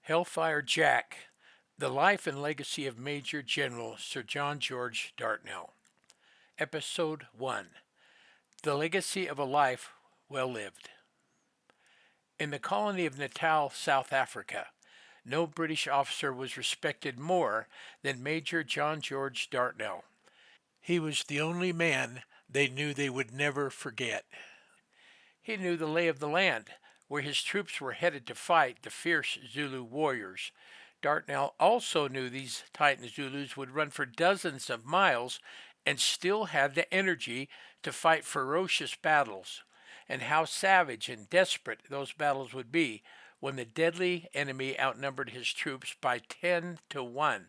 Hellfire Jack, The Life and Legacy of Major General Sir John George Dartnell. Episode 1, The Legacy of a Life Well Lived. In the colony of Natal, South Africa, no British officer was respected more than Major John George Dartnell. He was the only man they knew they would never forget. He knew the lay of the land, where his troops were headed to fight the fierce Zulu warriors. Dartnell also knew these Titan Zulus would run for dozens of miles and still had the energy to fight ferocious battles, and how savage and desperate those battles would be when the deadly enemy outnumbered his troops by 10 to 1.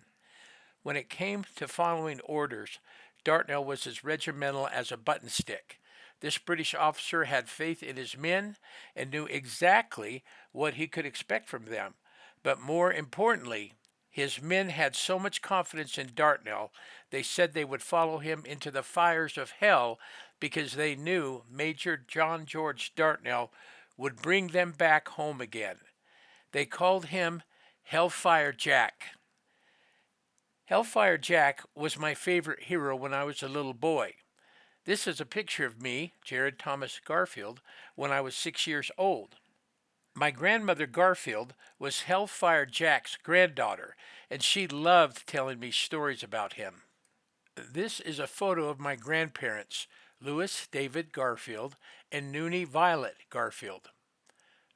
When it came to following orders, Dartnell was as regimental as a button stick. This British officer had faith in his men and knew exactly what he could expect from them. But more importantly, his men had so much confidence in Dartnell, they said they would follow him into the fires of hell because they knew Major John George Dartnell would bring them back home again. They called him Hellfire Jack. Hellfire Jack was my favorite hero when I was a little boy. This is a picture of me, Jared Thomas Garfield, when I was 6 years old. My grandmother Garfield was Hellfire Jack's granddaughter, and she loved telling me stories about him. This is a photo of my grandparents, Louis David Garfield and Noonie Violet Garfield.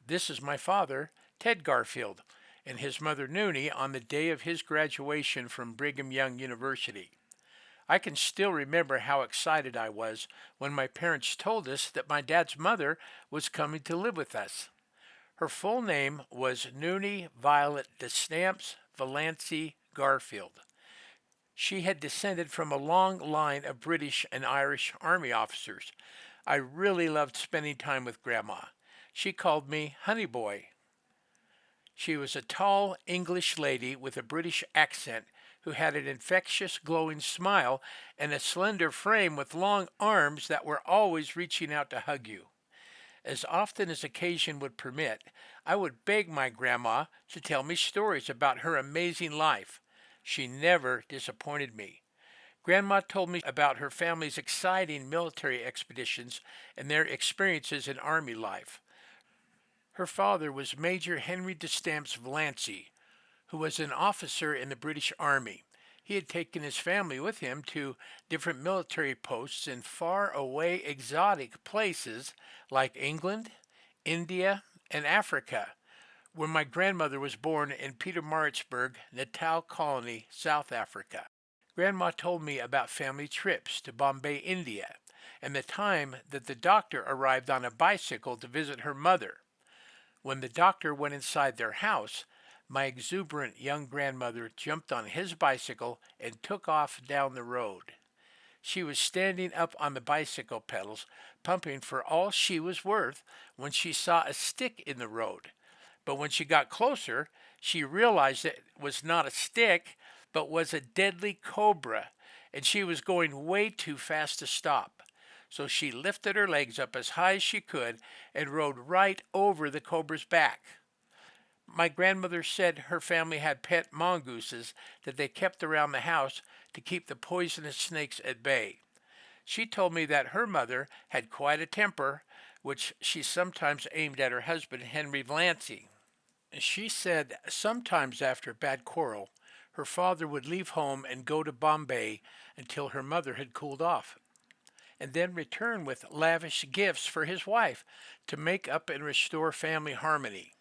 This is my father, Ted Garfield, and his mother Noonie on the day of his graduation from Brigham Young University. I can still remember how excited I was when my parents told us that my dad's mother was coming to live with us. Her full name was Noonie Violet Estamps Vallancey Garfield. She had descended from a long line of British and Irish Army officers. I really loved spending time with Grandma. She called me Honey Boy. She was a tall English lady with a British accent who had an infectious, glowing smile and a slender frame with long arms that were always reaching out to hug you. As often as occasion would permit, I would beg my grandma to tell me stories about her amazing life. She never disappointed me. Grandma told me about her family's exciting military expeditions and their experiences in Army life. Her father was Major Henry Estamps Vallancey, who was an officer in the British Army. He had taken his family with him to different military posts in far-away exotic places like England, India, and Africa, where my grandmother was born in Pietermaritzburg, Natal Colony, South Africa. Grandma told me about family trips to Bombay, India, and the time that the doctor arrived on a bicycle to visit her mother. When the doctor went inside their house, my exuberant young grandmother jumped on his bicycle and took off down the road. She was standing up on the bicycle pedals, pumping for all she was worth when she saw a stick in the road. But when she got closer, she realized it was not a stick, but was a deadly cobra, and she was going way too fast to stop. So she lifted her legs up as high as she could and rode right over the cobra's back. My grandmother said her family had pet mongooses that they kept around the house to keep the poisonous snakes at bay. She told me that her mother had quite a temper, which she sometimes aimed at her husband, Henry Vallancey. She said sometimes after a bad quarrel, her father would leave home and go to Bombay until her mother had cooled off, and then return with lavish gifts for his wife to make up and restore family harmony.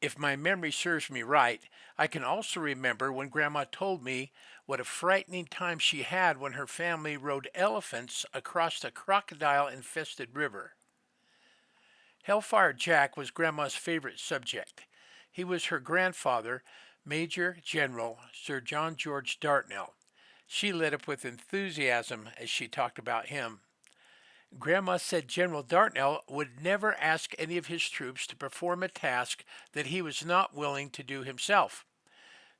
If my memory serves me right, I can also remember when Grandma told me what a frightening time she had when her family rode elephants across the crocodile-infested river. Hellfire Jack was Grandma's favorite subject. He was her grandfather, Major General Sir John George Dartnell. She lit up with enthusiasm as she talked about him. Grandma said General Dartnell would never ask any of his troops to perform a task that he was not willing to do himself.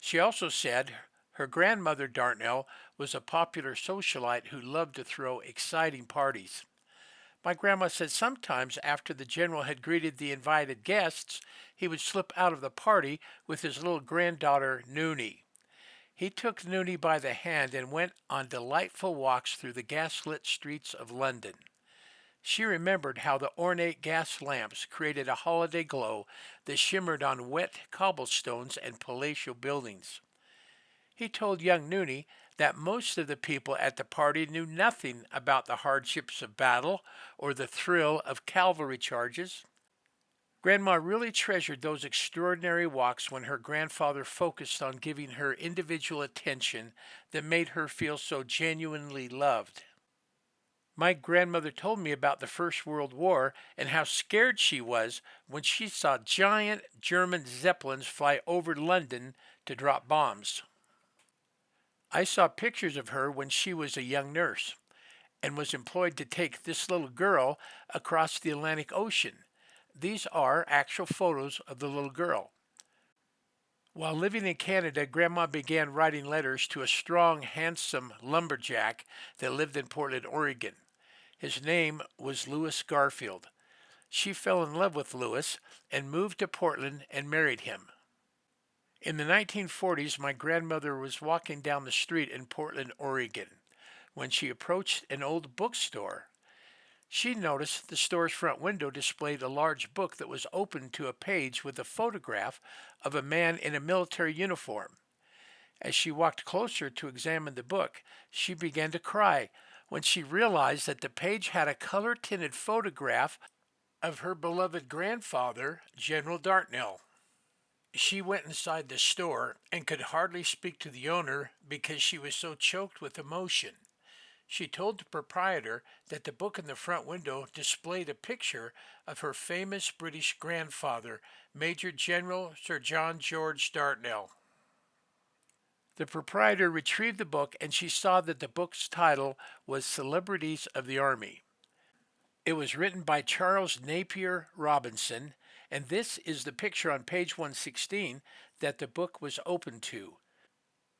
She also said her grandmother Dartnell was a popular socialite who loved to throw exciting parties. My grandma said sometimes after the general had greeted the invited guests, he would slip out of the party with his little granddaughter, Noonie. He took Noonie by the hand and went on delightful walks through the gaslit streets of London. She remembered how the ornate gas lamps created a holiday glow that shimmered on wet cobblestones and palatial buildings. He told young Noonie that most of the people at the party knew nothing about the hardships of battle or the thrill of cavalry charges. Grandma really treasured those extraordinary walks when her grandfather focused on giving her individual attention that made her feel so genuinely loved. My grandmother told me about the First World War and how scared she was when she saw giant German Zeppelins fly over London to drop bombs. I saw pictures of her when she was a young nurse and was employed to take this little girl across the Atlantic Ocean. These are actual photos of the little girl. While living in Canada, Grandma began writing letters to a strong, handsome lumberjack that lived in Portland, Oregon. His name was Lewis Garfield. She fell in love with Lewis and moved to Portland and married him. In the 1940s, my grandmother was walking down the street in Portland, Oregon, when she approached an old bookstore. She noticed the store's front window displayed a large book that was open to a page with a photograph of a man in a military uniform. As she walked closer to examine the book, she began to cry when she realized that the page had a color-tinted photograph of her beloved grandfather, General Dartnell. She went inside the store and could hardly speak to the owner because she was so choked with emotion. She told the proprietor that the book in the front window displayed a picture of her famous British grandfather, Major General Sir John George Dartnell. The proprietor retrieved the book and she saw that the book's title was Celebrities of the Army. It was written by Charles Napier Robinson, and this is the picture on page 116 that the book was open to.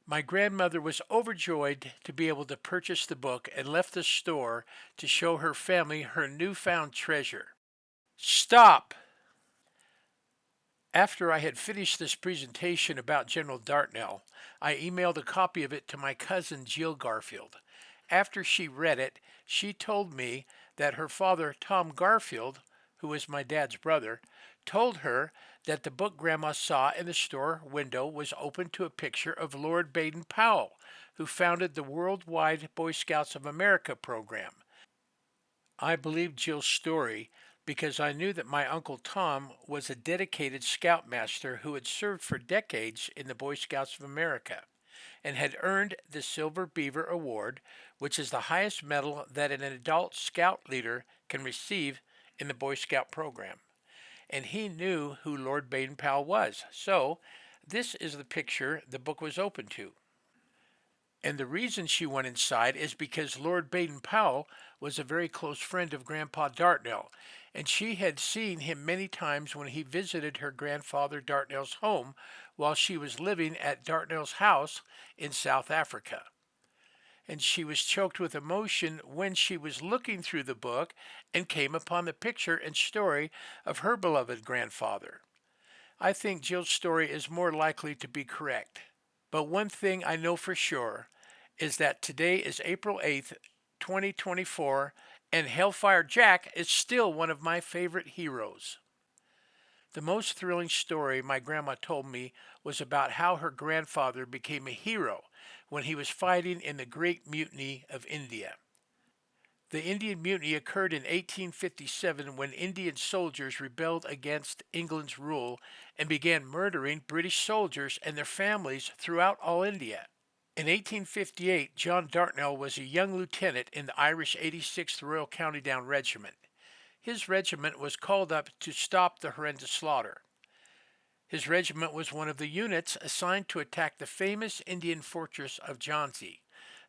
My grandmother was overjoyed to be able to purchase the book and left the store to show her family her newfound treasure. Stop! After I had finished this presentation about General Dartnell, I emailed a copy of it to my cousin Jill Garfield. After she read it, she told me that her father, Tom Garfield, who was my dad's brother, told her that the book Grandma saw in the store window was open to a picture of Lord Baden-Powell, who founded the Worldwide Boy Scouts of America program. I believed Jill's story because I knew that my Uncle Tom was a dedicated scoutmaster who had served for decades in the Boy Scouts of America and had earned the Silver Beaver Award, which is the highest medal that an adult scout leader can receive in the Boy Scout program. And he knew who Lord Baden-Powell was. So, this is the picture the book was open to. And the reason she went inside is because Lord Baden-Powell was a very close friend of Grandpa Dartnell, and she had seen him many times when he visited her grandfather Dartnell's home while she was living at Dartnell's house in South Africa. And she was choked with emotion when she was looking through the book and came upon the picture and story of her beloved grandfather. I think Jill's story is more likely to be correct. But one thing I know for sure is that today is April 8th, 2024, and Hellfire Jack is still one of my favorite heroes. The most thrilling story my grandma told me was about how her grandfather became a hero when he was fighting in the Great Mutiny of India. The Indian Mutiny occurred in 1857 when Indian soldiers rebelled against England's rule and began murdering British soldiers and their families throughout all India. In 1858, John Dartnell was a young lieutenant in the Irish 86th Royal County Down Regiment. His regiment was called up to stop the horrendous slaughter. His regiment was one of the units assigned to attack the famous Indian fortress of Jhansi.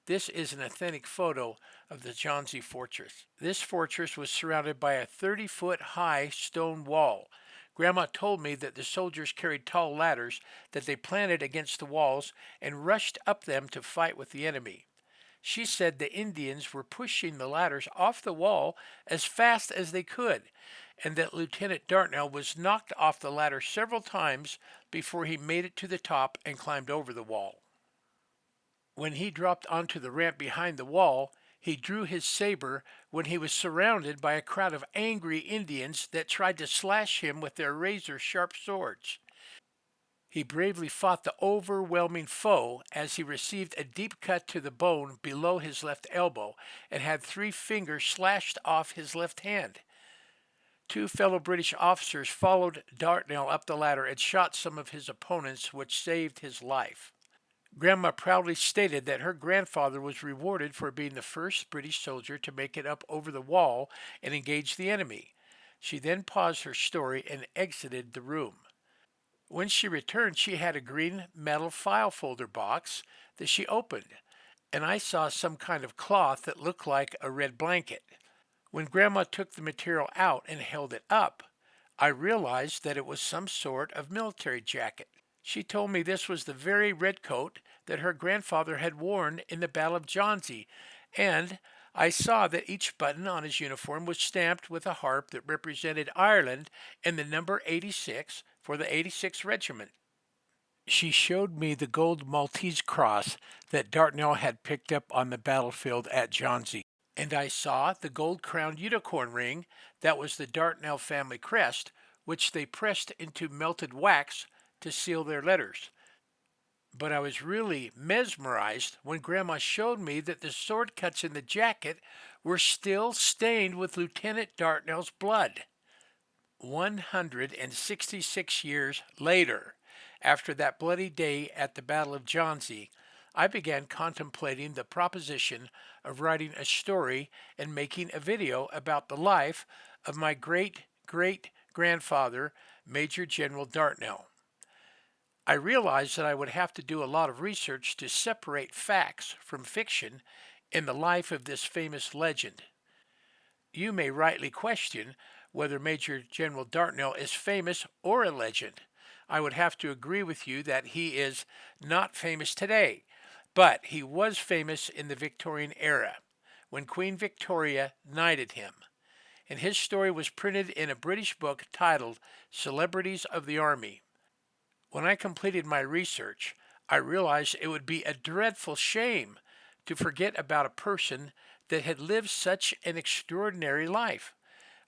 This is an authentic photo of the Jhansi fortress. This fortress was surrounded by a 30-foot high stone wall. Grandma told me that the soldiers carried tall ladders that they planted against the walls and rushed up them to fight with the enemy. She said the Indians were pushing the ladders off the wall as fast as they could, and that Lieutenant Dartnell was knocked off the ladder several times before he made it to the top and climbed over the wall. When he dropped onto the ramp behind the wall, he drew his saber when he was surrounded by a crowd of angry Indians that tried to slash him with their razor-sharp swords. He bravely fought the overwhelming foe as he received a deep cut to the bone below his left elbow and had 3 fingers slashed off his left hand. 2 fellow British officers followed Dartnell up the ladder and shot some of his opponents, which saved his life. Grandma proudly stated that her grandfather was rewarded for being the first British soldier to make it up over the wall and engage the enemy. She then paused her story and exited the room. When she returned, she had a green metal file folder box that she opened, and I saw some kind of cloth that looked like a red blanket. When Grandma took the material out and held it up, I realized that it was some sort of military jacket. She told me this was the very red coat that her grandfather had worn in the Battle of Jhansi, and I saw that each button on his uniform was stamped with a harp that represented Ireland and the number 86 for the 86th Regiment. She showed me the gold Maltese cross that Dartnell had picked up on the battlefield at Jhansi, and I saw the gold-crowned unicorn ring that was the Dartnell family crest, which they pressed into melted wax to seal their letters. But I was really mesmerized when Grandma showed me that the sword cuts in the jacket were still stained with Lieutenant Dartnell's blood. 166 years later, after that bloody day at the Battle of Jhansi, I began contemplating the proposition of writing a story and making a video about the life of my great-great-grandfather, Major General Dartnell. I realized that I would have to do a lot of research to separate facts from fiction in the life of this famous legend. You may rightly question whether Major General Dartnell is famous or a legend. I would have to agree with you that he is not famous today, but he was famous in the Victorian era, when Queen Victoria knighted him. And his story was printed in a British book titled Celebrities of the Army. When I completed my research, I realized it would be a dreadful shame to forget about a person that had lived such an extraordinary life.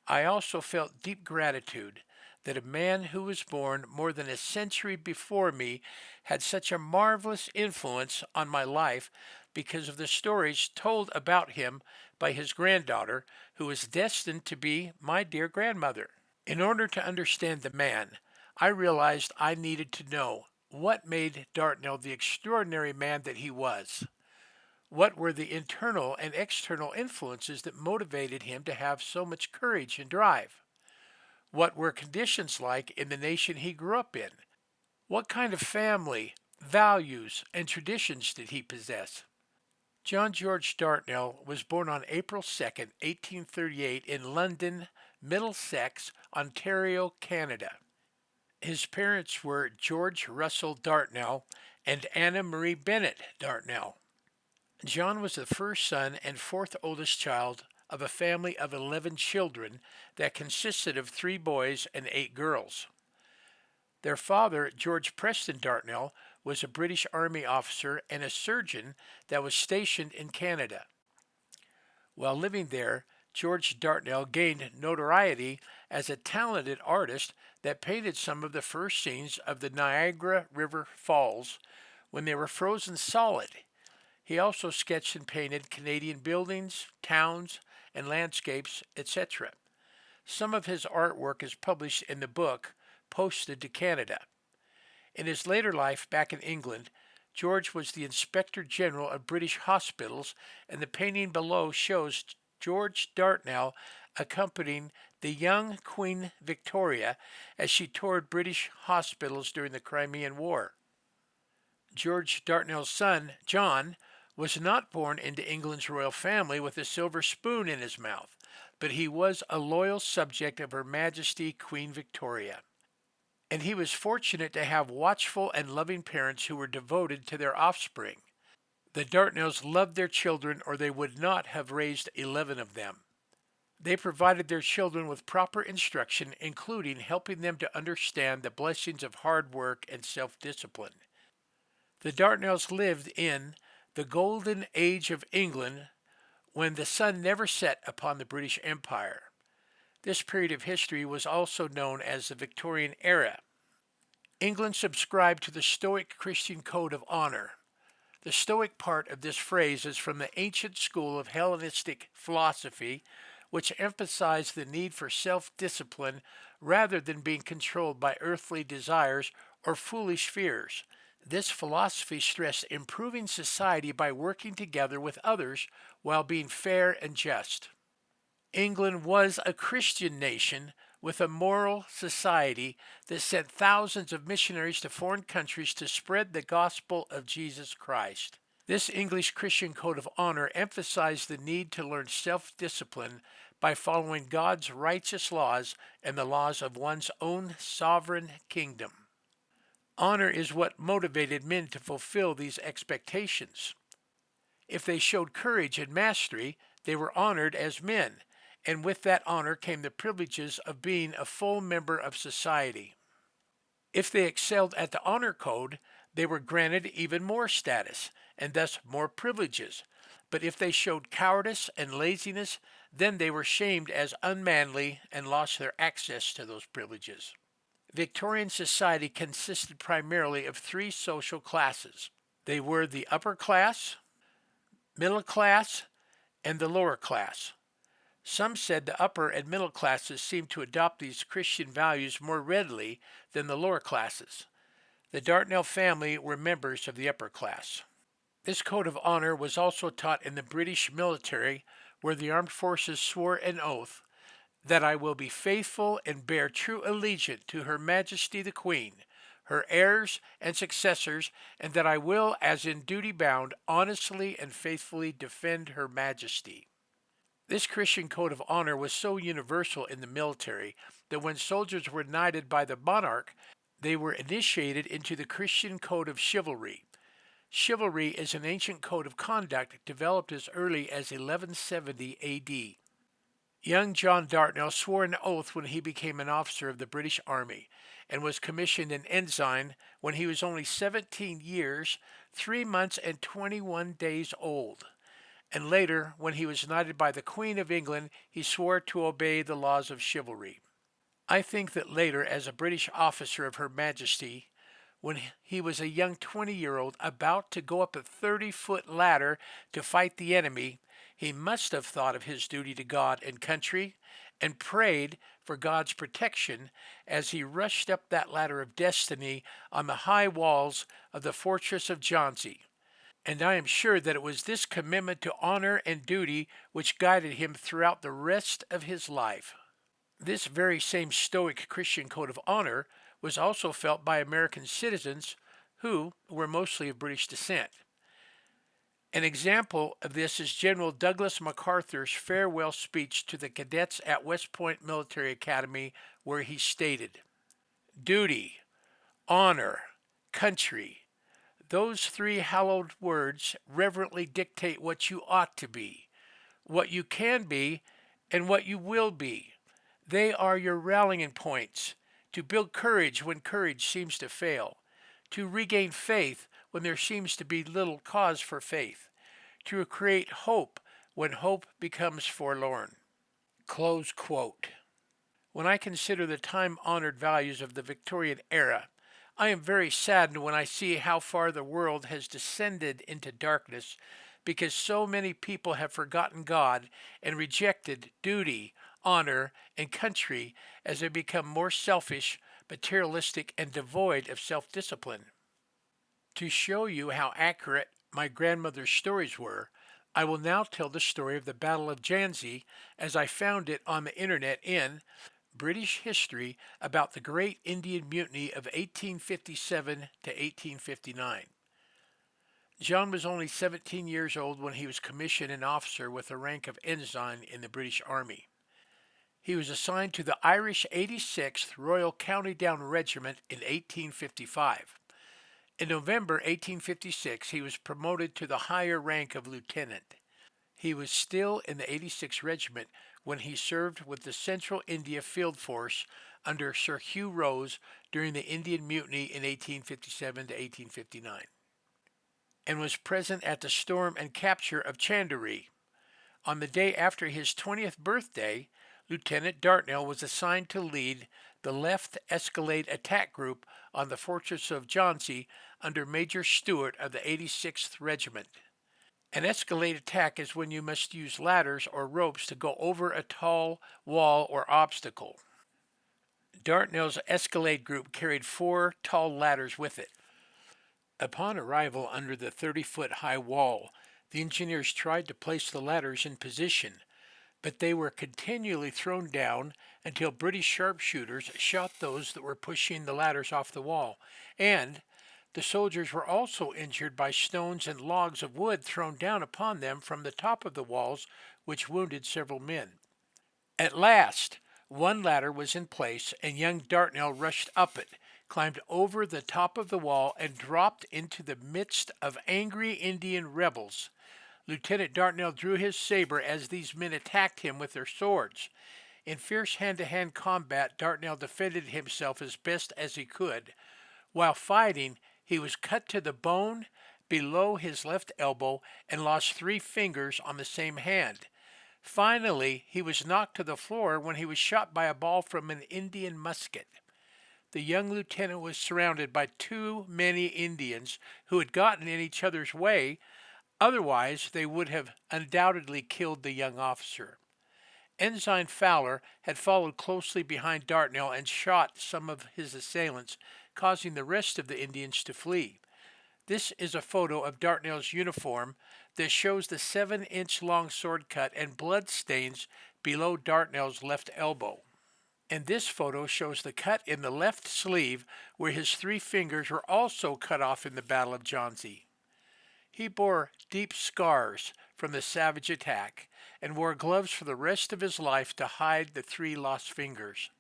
I also felt deep gratitude that a man who was born more than a century before me had such a marvelous influence on my life because of the stories told about him by his granddaughter, who was destined to be my dear grandmother. In order to understand the man, I realized I needed to know what made Dartnell the extraordinary man that he was. What were the internal and external influences that motivated him to have so much courage and drive? What were conditions like in the nation he grew up in? What kind of family, values, and traditions did he possess? John George Dartnell was born on April 2, 1838 in London, Middlesex, Ontario, Canada. His parents were George Russell Dartnell and Anna Marie Bennett Dartnell. John was the first son and fourth oldest child of a family of 11 children that consisted of 3 boys and 8 girls. Their father, George Preston Dartnell, was a British Army officer and a surgeon that was stationed in Canada. While living there, George Dartnell gained notoriety as a talented artist that painted some of the first scenes of the Niagara River Falls when they were frozen solid. He also sketched and painted Canadian buildings, towns, and landscapes, etc. Some of his artwork is published in the book Posted to Canada. In his later life back in England, George was the Inspector General of British hospitals, and the painting below shows George Dartnell accompanying the young Queen Victoria as she toured British hospitals during the Crimean War. George Dartnell's son, John, was not born into England's royal family with a silver spoon in his mouth, but he was a loyal subject of Her Majesty Queen Victoria. And he was fortunate to have watchful and loving parents who were devoted to their offspring. The Dartnells loved their children or they would not have raised 11 of them. They provided their children with proper instruction, including helping them to understand the blessings of hard work and self-discipline. The Dartnells lived in the golden age of England when the sun never set upon the British Empire. This period of history was also known as the Victorian era. England subscribed to the Stoic Christian code of honor. The Stoic part of this phrase is from the ancient school of Hellenistic philosophy, which emphasized the need for self-discipline rather than being controlled by earthly desires or foolish fears. This philosophy stressed improving society by working together with others while being fair and just. England was a Christian nation with a moral society that sent thousands of missionaries to foreign countries to spread the gospel of Jesus Christ. This English Christian code of honor emphasized the need to learn self-discipline by following God's righteous laws and the laws of one's own sovereign kingdom. Honor is what motivated men to fulfill these expectations. If they showed courage and mastery, they were honored as men, and with that honor came the privileges of being a full member of society. If they excelled at the honor code, they were granted even more status, and thus more privileges. But if they showed cowardice and laziness, then they were shamed as unmanly and lost their access to those privileges. Victorian society consisted primarily of three social classes. They were the upper class, middle class, and the lower class. Some said the upper and middle classes seemed to adopt these Christian values more readily than the lower classes. The Dartnell family were members of the upper class. This code of honor was also taught in the British military, where the armed forces swore an oath that I will be faithful and bear true allegiance to Her Majesty the Queen, her heirs and successors, and that I will, as in duty bound, honestly and faithfully defend Her Majesty. This Christian code of honor was so universal in the military that when soldiers were knighted by the monarch, they were initiated into the Christian code of chivalry. Chivalry is an ancient code of conduct developed as early as 1170 A.D. Young John Dartnell swore an oath when he became an officer of the British Army and was commissioned an ensign when he was only 17 years, 3 months, and 21 days old. And later, when he was knighted by the Queen of England, he swore to obey the laws of chivalry. I think that later, as a British officer of Her Majesty, when he was a young 20-year-old about to go up a 30-foot ladder to fight the enemy, he must have thought of his duty to God and country and prayed for God's protection as he rushed up that ladder of destiny on the high walls of the fortress of Jhansi. And I am sure that it was this commitment to honor and duty which guided him throughout the rest of his life. This very same Stoic Christian code of honor was also felt by American citizens who were mostly of British descent. An example of this is General Douglas MacArthur's farewell speech to the cadets at West Point Military Academy, where he stated, "Duty, honor, country, those three hallowed words reverently dictate what you ought to be, what you can be, and what you will be. They are your rallying points to build courage when courage seems to fail, to regain faith when there seems to be little cause for faith, to create hope when hope becomes forlorn." Close quote. When I consider the time-honored values of the Victorian era, I am very saddened when I see how far the world has descended into darkness because so many people have forgotten God and rejected duty, honor, and country as they become more selfish, materialistic, and devoid of self-discipline. To show you how accurate my grandmother's stories were, I will now tell the story of the Battle of Jhansi as I found it on the internet in British History about the Great Indian Mutiny of 1857 to 1859. John was only 17 years old when he was commissioned an officer with the rank of Ensign in the British Army. He was assigned to the Irish 86th Royal County Down Regiment in 1855. In November 1856, he was promoted to the higher rank of lieutenant. He was still in the 86th Regiment when he served with the Central India Field Force under Sir Hugh Rose during the Indian Mutiny in 1857 to 1859, and was present at the storm and capture of Chandery. On the day after his 20th birthday, Lieutenant Dartnell was assigned to lead the left escalade attack group on the fortress of Jhansi under Major Stewart of the 86th Regiment. An escalade attack is when you must use ladders or ropes to go over a tall wall or obstacle. Dartnell's escalade group carried 4 tall ladders with it. Upon arrival under the 30-foot high wall, the engineers tried to place the ladders in position, but they were continually thrown down until British sharpshooters shot those that were pushing the ladders off the wall, and the soldiers were also injured by stones and logs of wood thrown down upon them from the top of the walls, which wounded several men. At last, one ladder was in place, and young Dartnell rushed up it, climbed over the top of the wall, and dropped into the midst of angry Indian rebels. Lieutenant Dartnell drew his saber as these men attacked him with their swords. In fierce hand-to-hand combat, Dartnell defended himself as best as he could. While fighting, he was cut to the bone below his left elbow and lost 3 fingers on the same hand. Finally, he was knocked to the floor when he was shot by a ball from an Indian musket. The young lieutenant was surrounded by too many Indians who had gotten in each other's way. Otherwise, they would have undoubtedly killed the young officer. Ensign Fowler had followed closely behind Dartnell and shot some of his assailants, causing the rest of the Indians to flee. This is a photo of Dartnell's uniform that shows the 7-inch long sword cut and blood stains below Dartnell's left elbow. And this photo shows the cut in the left sleeve where his 3 fingers were also cut off in the Battle of Jhansi. He bore deep scars from the savage attack and wore gloves for the rest of his life to hide the 3 lost fingers.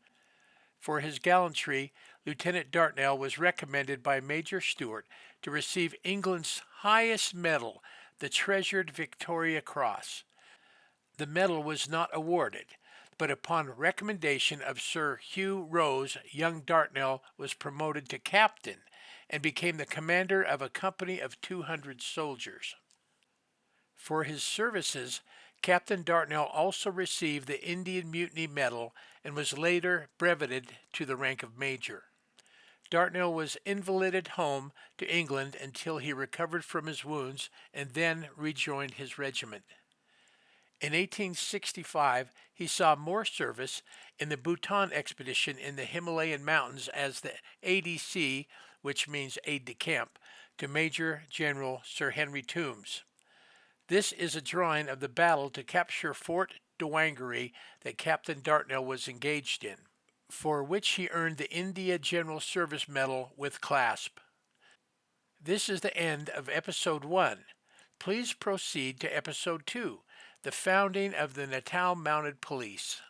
For his gallantry, Lieutenant Dartnell was recommended by Major Stewart to receive England's highest medal, the treasured Victoria Cross. The medal was not awarded, but upon recommendation of Sir Hugh Rose, young Dartnell was promoted to captain and became the commander of a company of 200 soldiers. For his services, Captain Dartnell also received the Indian Mutiny Medal and was later brevetted to the rank of major. Dartnell was invalided home to England until he recovered from his wounds and then rejoined his regiment. In 1865, he saw more service in the Bhutan expedition in the Himalayan mountains as the ADC, which means aide-de-camp, to Major General Sir Henry Toombs. This is a drawing of the battle to capture Fort Dewangiri that Captain Dartnell was engaged in, for which he earned the India General Service Medal with clasp. This is the end of Episode 1. Please proceed to Episode 2, the founding of the Natal Mounted Police.